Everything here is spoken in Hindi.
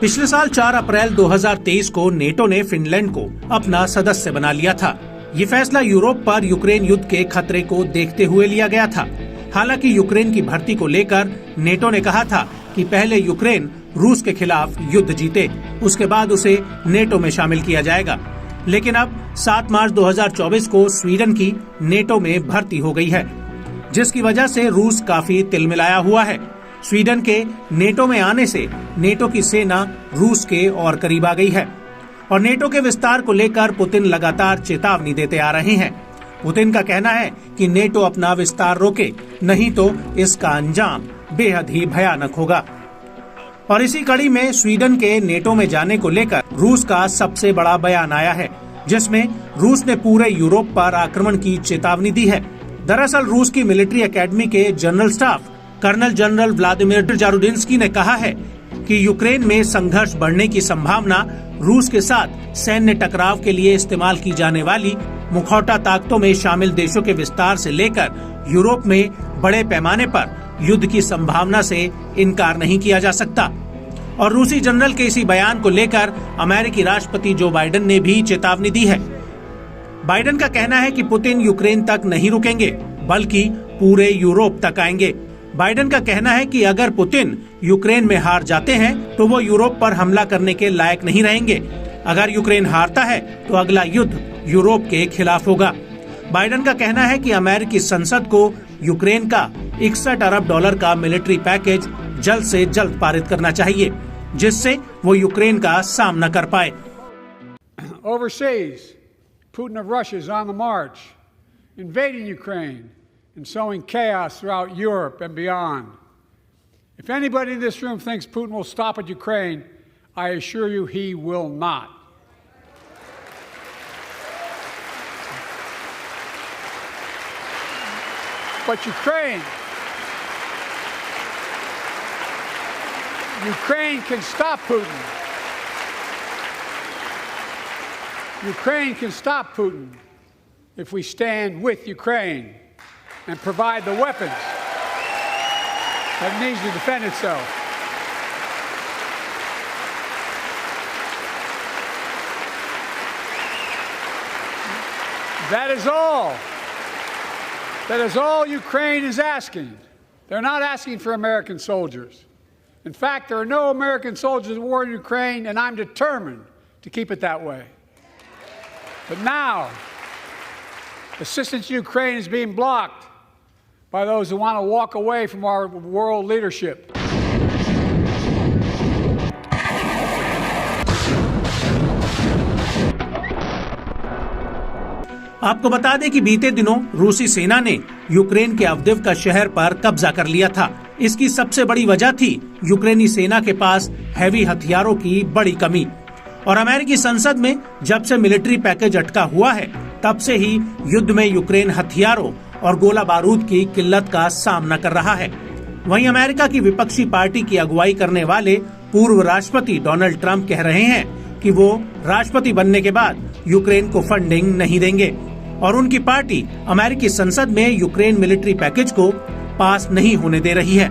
पिछले साल 4 अप्रैल 2023 को नेटो ने फिनलैंड को अपना सदस्य बना लिया था। ये फैसला यूरोप पर यूक्रेन युद्ध के खतरे को देखते हुए लिया गया था। हालांकि यूक्रेन की भर्ती को लेकर नेटो ने कहा था कि पहले यूक्रेन रूस के खिलाफ युद्ध जीते, उसके बाद उसे नेटो में शामिल किया जाएगा। लेकिन अब 7 मार्च 2024 को स्वीडन की नेटो में भर्ती हो गई है, जिसकी वजह से रूस काफी तिलमिलाया हुआ है। स्वीडन के नेटो में आने से नेटो की सेना रूस के और करीब आ गई है और नेटो के विस्तार को लेकर पुतिन लगातार चेतावनी देते आ रहे हैं। पुतिन का कहना है कि नेटो अपना विस्तार रोके, नहीं तो इसका अंजाम बेहद ही भयानक होगा। और इसी कड़ी में स्वीडन के नेटो में जाने को लेकर रूस का सबसे बड़ा बयान आया है, जिसमें रूस ने पूरे यूरोप पर आक्रमण की चेतावनी दी है। दरअसल रूस की मिलिट्री एकेडमी के general staff colonel general Vladimir Zarudnitsky ने कहा है कि यूक्रेन में संघर्ष बढ़ने की संभावना रूस के साथ सैन्य टकराव के लिए इस्तेमाल की जाने वाली मुखौटा ताकतों में शामिल देशों के विस्तार से लेकर यूरोप में बड़े पैमाने पर युद्ध की संभावना से इनकार नहीं किया जा सकता। और रूसी जनरल के इसी बयान को लेकर अमेरिकी राष्ट्रपति जो बाइडेन ने भी चेतावनी दी है। बाइडेन का कहना है कि पुतिन यूक्रेन तक नहीं रुकेंगे, बल्कि पूरे यूरोप तक आएंगे। बाइडेन का कहना है कि अगर पुतिन यूक्रेन में हार जाते हैं तो वो यूरोप पर हमला करने के लायक नहीं रहेंगे। अगर यूक्रेन हारता है तो अगला युद्ध यूरोप के खिलाफ होगा। बाइडेन का कहना है कि अमेरिकी संसद को यूक्रेन का 61 अरब डॉलर का मिलिट्री पैकेज जल्द से जल्द पारित करना चाहिए, जिससे वो यूक्रेन का सामना कर पाए। Overseas, Putin of Russia is on the march, invading Ukraine and sowing chaos throughout Europe and beyond. If anybody in this room thinks Putin will stop at Ukraine, I assure you he will not. But Ukraine can stop Putin. Ukraine can stop Putin if we stand with Ukraine and provide the weapons that it needs to defend itself. That is all. That is all Ukraine is asking. They're not asking for American soldiers. In fact, there are no American soldiers at war in Ukraine, and I'm determined to keep it that way. But now, assistance to Ukraine is being blocked by those who want to walk away from our world leadership. आपको बता दें कि बीते दिनों रूसी सेना ने यूक्रेन के अवदिव्का शहर पर कब्जा कर लिया था। इसकी सबसे बड़ी वजह थी यूक्रेनी सेना के पास हैवी हथियारों की बड़ी कमी। और अमेरिकी संसद में जब से मिलिट्री पैकेज अटका हुआ है, तब से ही युद्ध में यूक्रेन हथियारों और गोला बारूद की किल्लत का सामना कर रहा है। वहीं अमेरिका की विपक्षी पार्टी की अगुवाई करने वाले पूर्व राष्ट्रपति डोनाल्ड ट्रंप कह रहे हैं कि वो राष्ट्रपति बनने के बाद यूक्रेन को फंडिंग नहीं देंगे और उनकी पार्टी अमेरिकी संसद में यूक्रेन मिलिट्री पैकेज को पास नहीं होने दे रही है।